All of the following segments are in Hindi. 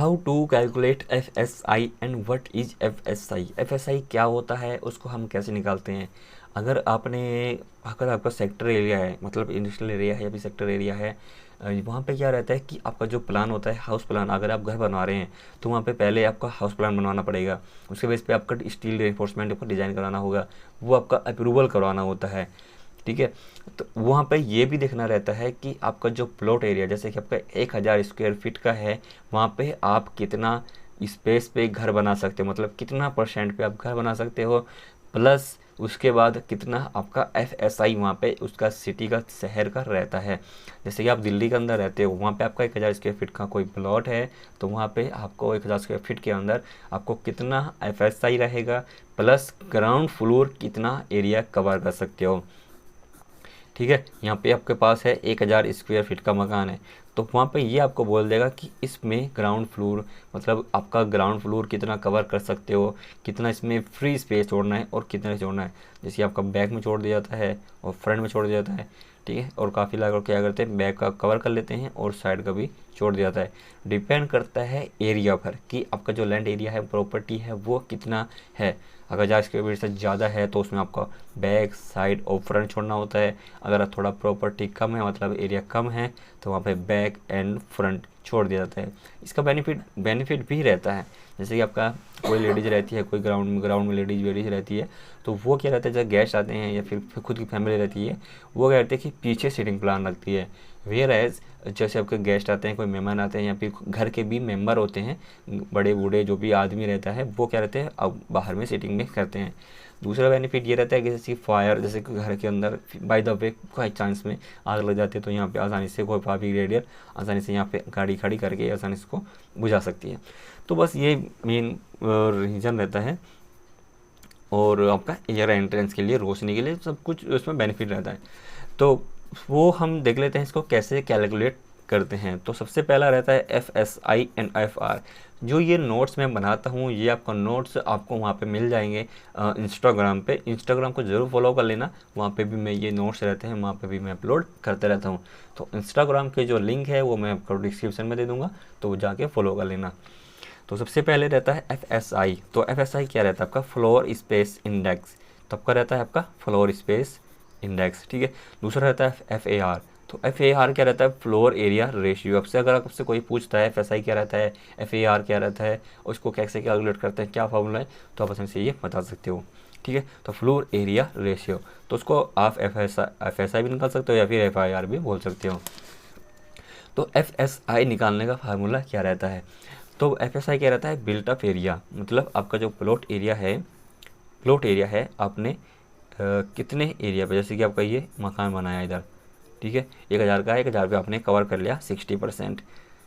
How to calculate F S I and what is F S I. F S I क्या होता है, उसको हम कैसे निकालते हैं। अगर आपका सेक्टर एरिया है, मतलब इंडस्ट्रियल एरिया है या फिर सेक्टर एरिया है, वहाँ पे क्या रहता है कि आपका जो प्लान होता है हाउस प्लान, अगर आप घर बनवा रहे हैं तो वहाँ पे पहले आपका हाउस प्लान बनवाना पड़ेगा। उसके बेस पे आपका स्टील रेनफोर्समेंट आपको डिज़ाइन कराना होगा, वो आपका अप्रूवल करवाना होता है। ठीक है, तो वहाँ पे ये भी देखना रहता है कि आपका जो प्लॉट एरिया, जैसे कि आपका 1000 स्क्वायर फीट का है, वहाँ पे आप कितना स्पेस पे घर बना सकते हो, मतलब कितना परसेंट पे आप घर बना सकते हो, प्लस उसके बाद कितना आपका एफ एस आई वहाँ पे उसका सिटी का शहर का रहता है। जैसे कि आप दिल्ली के अंदर रहते हो, वहाँ पे आपका 1000 स्क्वायर फीट का कोई प्लॉट है, तो वहाँ पे आपको 1000 स्क्वायर फीट के अंदर आपको कितना एफ एस आई रहेगा, प्लस ग्राउंड फ्लोर कितना एरिया कवर कर सकते हो। ठीक है, यहाँ पे आपके पास है 1000 स्क्वायर फीट का मकान है, तो वहाँ पे ये आपको बोल देगा कि इसमें ग्राउंड फ्लोर, मतलब आपका ग्राउंड फ्लोर कितना कवर कर सकते हो, कितना इसमें फ्री स्पेस छोड़ना है और कितना छोड़ना है। जैसे आपका बैक में छोड़ दिया जाता है और फ्रंट में छोड़ दिया जाता है। ठीक है, और काफ़ी लोग क्या करते हैं, बैक का कवर कर लेते हैं और साइड का भी छोड़ दिया जाता है। डिपेंड करता है एरिया पर कि आपका जो लैंड एरिया है, प्रॉपर्टी है, वो कितना है। अगर 1000 स्क्वायर फीट से ज़्यादा है तो उसमें आपका बैक, साइड और फ्रंट छोड़ना होता है। अगर थोड़ा प्रॉपर्टी कम है, मतलब एरिया कम है, तो वहाँ पे बैक एंड फ्रंट छोड़ दिया जाता है। इसका बेनिफिट भी रहता है, जैसे कि आपका कोई लेडीज़ रहती है, कोई ग्राउंड में लेडीज़ रहती है, तो वो क्या रहता है, जब गेस्ट आते हैं या फिर खुद की फैमिली रहती है, वो क्या करते हैं कि पीछे सीटिंग प्लान रखती है। वेयर एज जैसे आपके गेस्ट आते हैं, कोई मेहमान आते हैं या फिर घर के भी मेंबर होते हैं, बड़े बूढ़े जो भी आदमी रहता है, वो क्या रहते हैं, अब बाहर में सीटिंग में करते हैं। दूसरा बेनिफिट ये रहता है कि जैसे फायर, जैसे कि घर के अंदर बाय द वे कोई चांस में आग लग जाती है, तो यहाँ पे आसानी से कोई फायर ब्रिगेडियर आसानी से यहाँ पे गाड़ी खड़ी करके आसानी से इसको बुझा सकती है। तो बस ये मेन रीज़न रहता है। और आपका एयर एंट्रेंस के लिए, रोशनी के लिए, सब कुछ उसमें बेनिफिट रहता है। तो वो हम देख लेते हैं इसको कैसे कैलकुलेट करते हैं। तो सबसे पहला रहता है F S I and F R. जो ये नोट्स मैं बनाता हूँ, ये आपका नोट्स आपको वहाँ पे मिल जाएंगे इंस्टाग्राम पे। इंस्टाग्राम को ज़रूर फॉलो कर लेना, वहाँ पे भी मैं ये नोट्स रहते हैं, वहाँ पे भी मैं अपलोड करते रहता हूँ। तो इंस्टाग्राम के जो लिंक है वो मैं आपको डिस्क्रिप्शन में दे दूँगा, तो वो जाके फॉलो कर लेना। तो सबसे पहले रहता है एफ एस आई। तो एफ एस आई क्या रहता है, आपका फ्लोर स्पेस इंडेक्स। तो आपका रहता है आपका फ्लोर स्पेस इंडेक्स। ठीक है, दूसरा रहता है एफ ए आर। तो एफ ए आर क्या रहता है, फ्लोर एरिया रेशियो। आपसे अगर आपसे कोई पूछता है एफ एस आई क्या रहता है, एफ ए आर क्या रहता है, उसको कैसे कैलकुलेट करते हैं, क्या फॉर्मूला है, तो आप आसानी से ये बता सकते हो। ठीक है, तो फ्लोर एरिया रेशियो, तो उसको आप एफ एस आई भी निकाल सकते हो या फिर एफ आई आर भी बोल सकते हो। तो एफ एस आई निकालने का फार्मूला क्या रहता है, तो एफ एस आई क्या रहता है, बिल्ट अप एरिया। मतलब आपका जो प्लॉट एरिया है आपने कितने एरिया पे, जैसे कि आपका ये मकान बनाया इधर, ठीक है, 1000 का है, 1000 पे आपने कवर कर लिया 60%,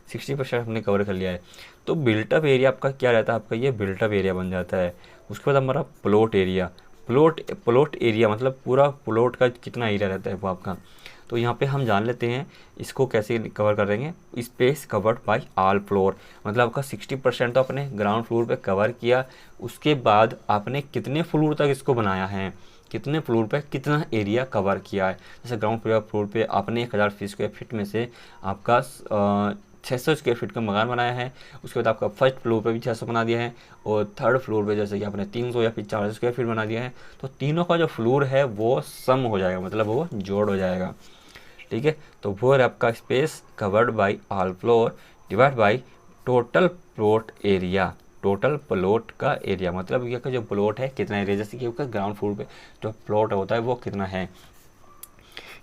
60% आपने कवर कर लिया है। तो बिल्टअप एरिया आपका क्या रहता है, आपका ये बिल्टअप एरिया बन जाता है। उसके बाद हमारा प्लॉट एरिया, प्लॉट एरिया मतलब पूरा प्लॉट का कितना एरिया रहता है वो आपका। तो यहाँ पे हम जान लेते हैं इसको कैसे कवर करेंगे। Space covered by all floor, मतलब आपका 60% तो आपने ग्राउंड फ्लोर पे कवर किया, उसके बाद आपने कितने फ्लोर तक इसको बनाया है, कितने फ्लोर पे कितना एरिया कवर किया है। जैसे ग्राउंड फ्लोर पे आपने 1000 स्क्वायर फीट में से आपका 600 स्क्वायर फीट का मकान बनाया है, उसके बाद आपका फर्स्ट फ्लोर पे भी 600 बना दिया है, और थर्ड फ्लोर पे जैसे कि आपने 300 या फिर 400 स्क्वायर फीट बना दिया है, तो तीनों का जो फ्लोर है वो सम हो जाएगा, मतलब वो जोड़ हो जाएगा। ठीक है, तो वो है आपका space covered by all floor divide by total plot area. Total plot का एरिया मतलब ये का जो प्लॉट है कितना एरिया, जैसे कि आपका ग्राउंड फ्लोर पे जो प्लॉट होता है वो कितना है।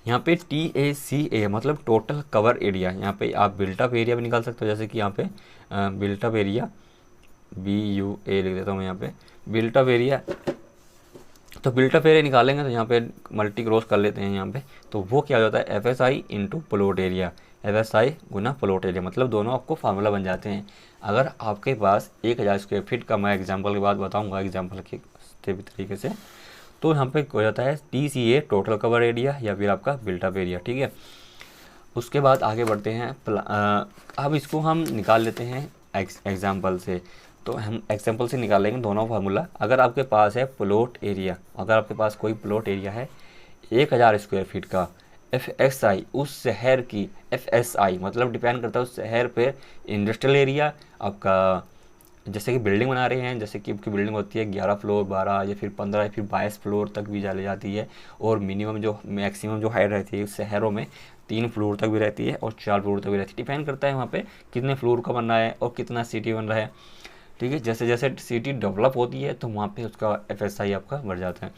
यहाँ पे TACA मतलब टोटल कवर एरिया। यहाँ पे आप बिल्टअप एरिया भी निकाल सकते हो, जैसे कि यहाँ पे बिल्टअप एरिया BUA लिख देता हूँ मैं यहाँ पे बिल्टअप एरिया। तो बिल्टअप एरिया निकालेंगे तो यहाँ पे मल्टी क्रॉस कर लेते हैं यहाँ पे, तो वो क्या हो जाता है FSI into plot area, FSI गुना प्लॉट एरिया, मतलब दोनों आपको फार्मूला बन जाते हैं। अगर आपके पास 1000 स्क्वायर फीट का, मैं एग्जांपल के बाद बताऊंगा एग्जांपल के तरीके से, तो यहाँ पे हो जाता है TCA टोटल कवर एरिया या फिर आपका बिल्टअप एरिया। ठीक है, उसके बाद आगे बढ़ते हैं। अब इसको हम निकाल लेते हैं एग्जाम्पल से। तो हम एग्जाम्पल से निकालेंगे दोनों फार्मूला। अगर आपके पास है प्लॉट एरिया, अगर आपके पास कोई प्लॉट एरिया है 1000 स्क्वायर फीट का, FSI उस शहर की, FSI मतलब डिपेंड करता है उस शहर पे, इंडस्ट्रियल एरिया आपका, जैसे कि बिल्डिंग बना रहे हैं, जैसे कि आपकी बिल्डिंग होती है 11 फ्लोर, 12 या फिर 15 या फिर 22 फ्लोर तक भी चली जाती है, और मिनिमम जो मैक्सिमम जो हाइट रहती है उस शहरों में 3 फ्लोर तक भी रहती है और 4 फ्लोर तक भी रहती है। डिपेंड करता है वहाँ पे कितने फ्लोर का बन रहा है और कितना सिटी बन रहा है। ठीक है, जैसे जैसे सिटी डेवलप होती है तो वहाँ पे उसका FSI आपका बढ़ जाता है।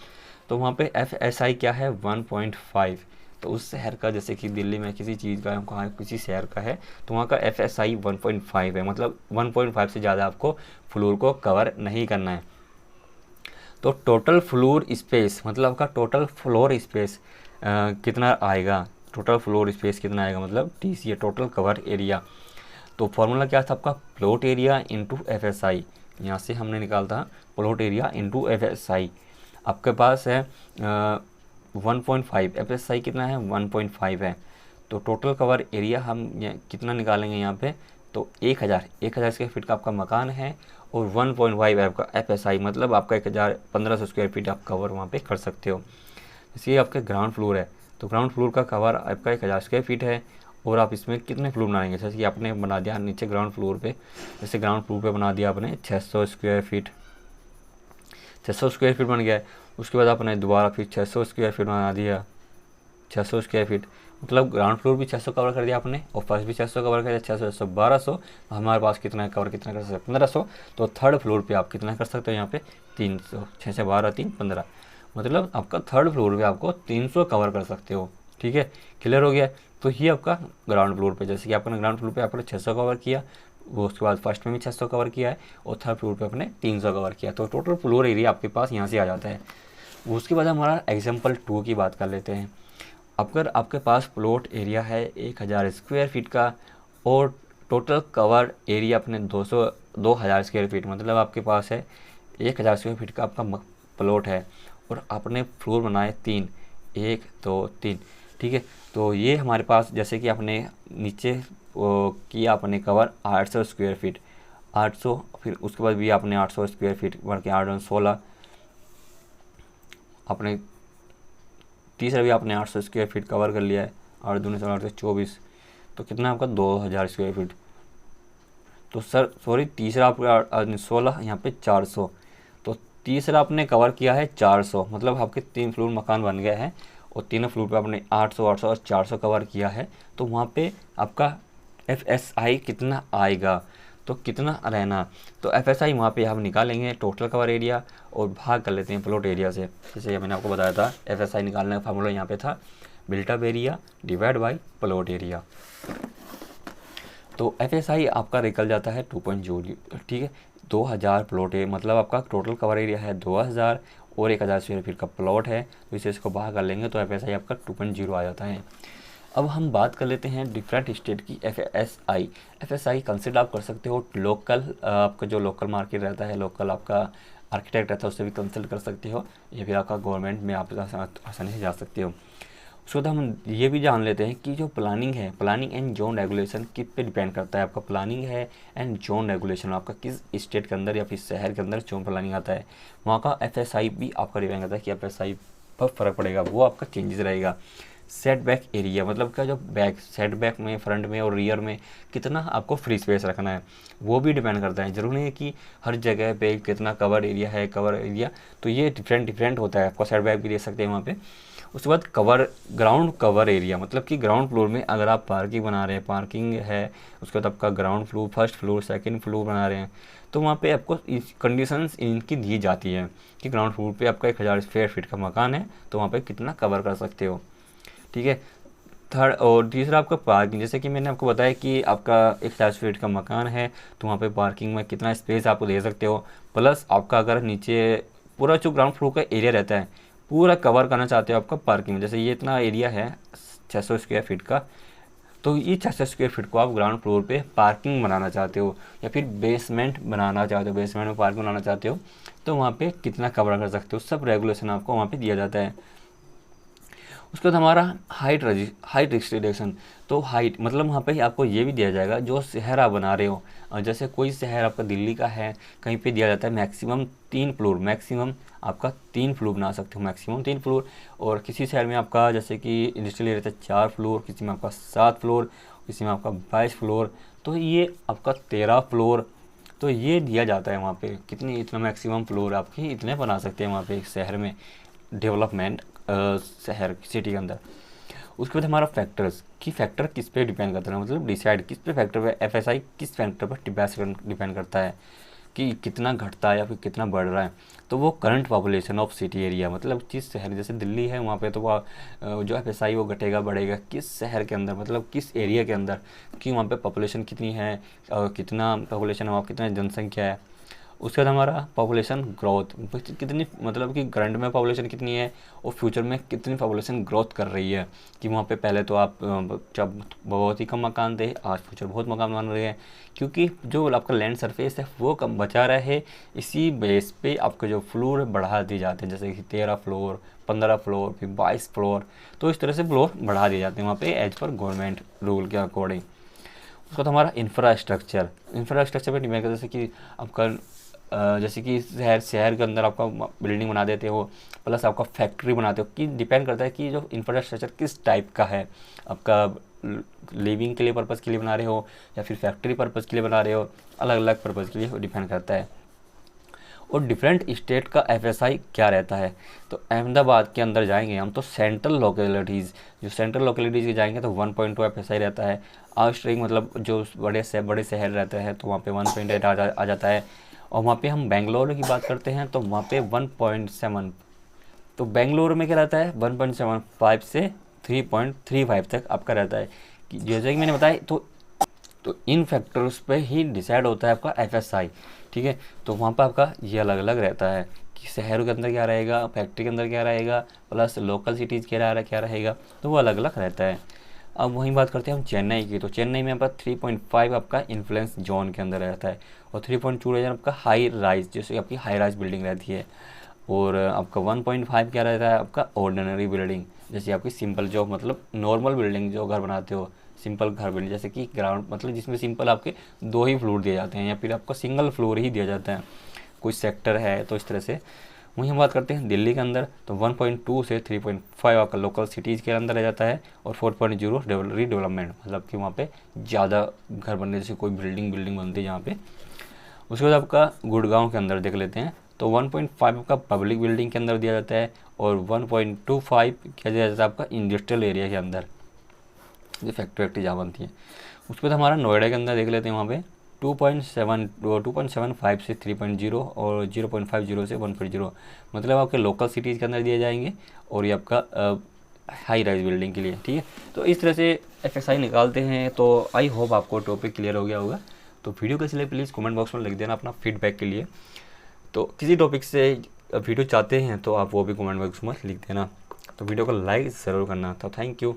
तो वहाँ पे FSI क्या है, 1.5। तो उस शहर का, जैसे कि दिल्ली में किसी चीज़ का, कहाँ किसी शहर का है, तो वहाँ का FSI 1.5 है, मतलब 1.5 से ज़्यादा आपको फ्लोर को कवर नहीं करना है। तो टोटल फ्लोर स्पेस मतलब आपका टोटल फ्लोर स्पेस कितना आएगा, टोटल फ्लोर स्पेस कितना आएगा मतलब TCA, टोटल कवर एरिया। तो फॉर्मूला क्या था आपका, प्लॉट एरिया इंटू FSI। यहाँ से हमने निकाला था प्लॉट एरिया इंटू FSI। आपके पास है 1.5, FSI कितना है, 1.5 है। तो टोटल कवर एरिया हम कितना निकालेंगे यहाँ पे, तो 1000 स्क्वायर फीट का आपका मकान है, और 1.5 है आपका FSI, मतलब आपका 1500 स्क्वायर फीट आप कवर वहाँ पे कर सकते हो। इसलिए आपके ग्राउंड फ्लोर है, तो ग्राउंड फ्लोर का कवर आपका 1000 स्क्वायर फीट है, और आप इसमें कितने फ्लोर बनाएंगे, जैसे कि आपने बना दिया नीचे ग्राउंड फ्लोर पे, जैसे ग्राउंड फ्लोर पे बना दिया आपने 600 स्क्वायर फीट, 600 स्क्वायर फीट बन गया है। उसके बाद आपने दोबारा फिर 600 स्क्वायर फीट बना दिया, 600 स्क्वायर फीट, मतलब ग्राउंड फ्लोर भी 600 कवर कर दिया आपने, और फर्स्ट भी 600 कवर कर दिया, 600 600 1200। हमारे पास कितना कवर, कितना कर सकते हैं, 1500। तो थर्ड फ्लोर पे आप कितना कर सकते हो यहाँ पे, 300, 6 से 12 3 15, मतलब आपका थर्ड फ्लोर पे आपको 300 कवर कर सकते हो। ठीक है, क्लियर हो गया। तो ये आपका ग्राउंड फ्लोर पे, जैसे कि आपने ग्राउंड फ्लोर पे आपने 600 कवर किया, वो उसके बाद फर्स्ट में भी 600 कवर किया है, और थर्ड फ्लोर पे आपने 300 कवर किया, तो टोटल फ्लोर एरिया आपके पास यहाँ से आ जाता है। उसके बाद हमारा एग्जाम्पल 2 की बात कर लेते हैं। अगर आपके पास प्लॉट एरिया है 1000 स्क्वायर फीट का, और टोटल कवर एरिया अपने 2000 स्क्वायर फीट, मतलब आपके पास है 1000 स्क्वायर फीट का आपका प्लॉट है, और आपने फ्लोर बनाए 3, 1 2 3। ठीक है, तो ये हमारे पास, जैसे कि आपने नीचे किया आपने कवर 800 स्क्वायर फीट, 800, फिर उसके बाद भी आपने 800 स्क्वायर फीट बढ़ के 8 16, आपने तीसरा भी आपने 800 स्क्वायर फीट कवर कर लिया है, 8 दूनी 16 से 24, तो कितना आपका 2000 स्क्वायर फीट। तो सर सॉरी, तीसरा आपका 16, यहाँ पे 400, तो तीसरा आपने कवर किया है 400, मतलब आपके 3 फ्लोर मकान बन गए हैं, और तीनों फ्लोर पे आपने 800 800 और 400 कवर किया है। तो वहाँ पे आपका FSI कितना आएगा, तो कितना रहना, तो FSI वहाँ पे हम निकालेंगे टोटल कवर एरिया, और भाग कर लेते हैं प्लॉट एरिया से। जैसे मैंने आपको बताया था FSI निकालने का फार्मूला यहाँ पे था, built up area divide by plot area. तो FSI आपका निकल जाता है 2.0। ठीक है, 2000 प्लॉट है, मतलब आपका टोटल कवर एरिया है 2000, और 1000 स्क्वायर फीट का प्लॉट है, तो इसे इसको बाहर कर लेंगे तो FSI आपका 2.0 आ जाता है। अब हम बात कर लेते हैं डिफरेंट स्टेट की FSI कंसिडर आप कर सकते हो लोकल, आपका जो लोकल मार्केट रहता है, लोकल आपका आर्किटेक्ट रहता है, उससे भी कंसल्ट कर सकते हो, या फिर आपका गवर्नमेंट में आप आसानी से जा सकते हो। उसके बाद हम ये भी जान लेते हैं कि जो प्लानिंग है, प्लानिंग एंड जोन रेगुलेशन किस पे डिपेंड करता है। आपका प्लानिंग है एंड जोन रेगुलेशन, आपका किस स्टेट के अंदर या फिर शहर के अंदर जोन प्लानिंग आता है, वहाँ का FSI भी आपका डिपेंड करता है कि FSI पर फ़र्क पड़ेगा, वो आपका चेंजेस रहेगा। सेट बैक एरिया, मतलब क्या, जो बैक सेट बैक में, फ्रंट में और रियर में कितना आपको फ्री स्पेस रखना है, वो भी डिपेंड करता है। ज़रूरी नहीं है कि हर जगह पे कितना कवर एरिया है, कवर एरिया तो ये डिफरेंट होता है। आपको सेट बैक भी दे सकते हैं वहाँ पे। उसके बाद ग्राउंड कवर एरिया, मतलब कि ग्राउंड फ्लोर में अगर आप पार्किंग बना रहे हैं, पार्किंग है, उसके बाद आपका ground floor, first floor, second floor बना रहे हैं, तो वहाँ पे आपको कंडीशंस इनकी दी जाती है कि ग्राउंड फ्लोर पे आपका 1000 स्क्वायर फीट का मकान है, तो वहाँ पे कितना कवर कर सकते हो। ठीक है, थर्ड और तीसरा आपका पार्किंग, जैसे कि मैंने आपको बताया कि आपका 1000 फीट का मकान है, तो वहाँ पे पार्किंग में कितना स्पेस आप दे सकते हो, प्लस आपका अगर नीचे पूरा जो ग्राउंड फ्लोर का एरिया रहता है पूरा कवर करना चाहते हो आपका पार्किंग, जैसे ये इतना एरिया है 600 स्क्वायर फीट का, तो ये 600 स्क्वायर फीट को आप ग्राउंड फ्लोर पे पार्किंग बनाना चाहते हो, या फिर बेसमेंट बनाना चाहते हो, बेसमेंट में पार्किंग बनाना चाहते हो, तो वहाँ पे कितना कवर कर सकते हो, सब रेगुलेशन आपको वहाँ पे दिया जाता है। उसके बाद हमारा हाइट रिस्ट्रिक्शन। तो हाइट मतलब वहाँ पे आपको ये भी दिया जाएगा जो शहर आप बना रहे हो। जैसे कोई शहर आपका दिल्ली का है, कहीं पे दिया जाता है मैक्सिमम 3 फ्लोर, मैक्सिमम आपका 3 फ्लोर बना सकते हो, मैक्सिमम 3 फ्लोर। और किसी शहर में आपका जैसे कि इंडस्ट्रियल एरिया था 4 फ्लोर, किसी में आपका 7 फ्लोर, किसी में आपका 22 फ्लोर, तो ये आपका 13 फ्लोर। तो ये दिया जाता है वहाँ पे कितनी, इतना मैक्सिमम फ्लोर आपके इतने बना सकते हैं वहाँ पे एक शहर में, डेवलपमेंट शहर सिटी के अंदर। उसके बाद हमारा फैक्टर्स कि फैक्टर किस पे डिपेंड करता है, मतलब डिसाइड किस पे फैक्टर पे, एफएसआई किस फैक्टर पर डिपेंड करता है कि कितना घटता है या फिर कितना बढ़ रहा है। तो वो current population of city area, मतलब जिस शहर जैसे दिल्ली है वहाँ पे तो वो जो एफएसआई वो घटेगा बढ़ेगा किस शहर के अंदर, मतलब किस एरिया के अंदर, कि वहाँ पे पॉपुलेशन कितनी है, कितना पॉपुलेशन है वहाँ, कितना जनसंख्या है। उसके बाद हमारा पॉपुलेशन ग्रोथ, कितनी मतलब कि करंट में पॉपुलेशन कितनी है और फ्यूचर में कितनी पॉपुलेशन ग्रोथ कर रही है। कि वहाँ पे पहले तो आप जब बहुत ही कम मकान थे, आज फ्यूचर बहुत मकान बन रहे हैं, क्योंकि जो आपका लैंड सरफेस है वो कम बचा रहा है। इसी बेस पे आपके जो फ्लोर बढ़ा दिए जाते हैं, जैसे कि 13 फ्लोर, 15 फ्लोर, फिर 22 फ्लोर। तो इस तरह से फ्लोर बढ़ा दिए जाते हैं वहाँ पे एज पर गवर्नमेंट रूल के अकॉर्डिंग। उसका तो हमारा इंफ्रास्ट्रक्चर पे डिपेंड करता है, जैसे कि आपका जैसे कि शहर के अंदर आपका बिल्डिंग बना देते हो, प्लस आपका फैक्ट्री बनाते हो, कि डिपेंड करता है कि जो इंफ्रास्ट्रक्चर किस टाइप का है, आपका लिविंग के लिए पर्पज़ के लिए बना रहे हो या फिर फैक्ट्री पर्पज़ के लिए बना रहे हो, अलग अलग पर्पज़ के लिए डिपेंड करता है। और डिफरेंट स्टेट का एफएसआई क्या रहता है, तो अहमदाबाद के अंदर जाएंगे हम तो सेंट्रल लोकेलिटीज़, जो सेंट्रल लोकेलिटीज़ के जाएंगे तो 1.2 एफएसआई रहता है। आउटस्ट्रिंग मतलब जो बड़े शहर रहते हैं तो वहाँ पे 1.8 आ जाता है। और वहाँ पे हम बेंगलोर की बात करते हैं तो वहाँ पे 1.7। तो बेंगलोर में क्या रहता है 1.75 से 3.35 तक आपका रहता है। कि जैसे कि मैंने बताया तो इन फैक्टर्स पे ही डिसाइड होता है आपका एफएसआई। ठीक है, तो वहाँ पर आपका ये अलग अलग रहता है कि शहरों के अंदर क्या रहेगा, फैक्ट्री के अंदर क्या रहेगा, प्लस लोकल सिटीज़ क्या रहेगा, तो वो अलग अलग रहता है। अब वहीं बात करते हैं हम चेन्नई की, तो चेन्नई में आपका 3.5 आपका इन्फ्लुएंस जोन के अंदर रहता है, और 3.2 रहता है आपका हाई राइज, जैसे आपकी हाई राइज बिल्डिंग रहती है। और आपका 1.5 क्या रहता है आपका ऑर्डिनरी बिल्डिंग, जैसे आपकी सिंपल जो मतलब नॉर्मल बिल्डिंग जो घर बनाते हो, सिंपल घर बिल्डिंग, जैसे कि ग्राउंड मतलब जिसमें सिंपल आपके 2 ही फ्लोर दिए जाते हैं या फिर आपको सिंगल फ्लोर ही दिया जाता है, कोई सेक्टर है तो इस तरह से। वहीं हम बात करते हैं दिल्ली के अंदर तो 1.2 से 3.5 आपका लोकल सिटीज़ के अंदर रह जाता है, और 4.0 रीडेवलपमेंट, मतलब कि वहाँ पे ज़्यादा घर बनने, जैसे कोई बिल्डिंग बनती है जहाँ पे। उसके बाद आपका गुड़गांव के अंदर देख लेते हैं तो 1.5 आपका पब्लिक बिल्डिंग के अंदर दिया जाता है, और 1.25 क्या दिया जाता है आपका इंडस्ट्रियल एरिया के अंदर, जो फैक्ट्री जहाँ बनती है। उसके बाद हमारा नोएडा के अंदर देख लेते हैं, वहाँ पे 2.75 से 3.0 और 0.50 से 1.0, मतलब आपके लोकल सिटीज़ के अंदर दिए जाएंगे, और ये आपका हाई राइज बिल्डिंग के लिए। ठीक है, तो इस तरह से एफएसआई निकालते हैं। तो आई होप आपको टॉपिक क्लियर हो गया होगा। तो वीडियो कैसे लगे प्लीज़ कमेंट बॉक्स में लिख देना अपना फीडबैक के लिए। तो किसी टॉपिक से वीडियो चाहते हैं तो आप वो भी कमेंट बॉक्स में लिख देना। तो वीडियो को लाइक ज़रूर करना। तो थैंक यू।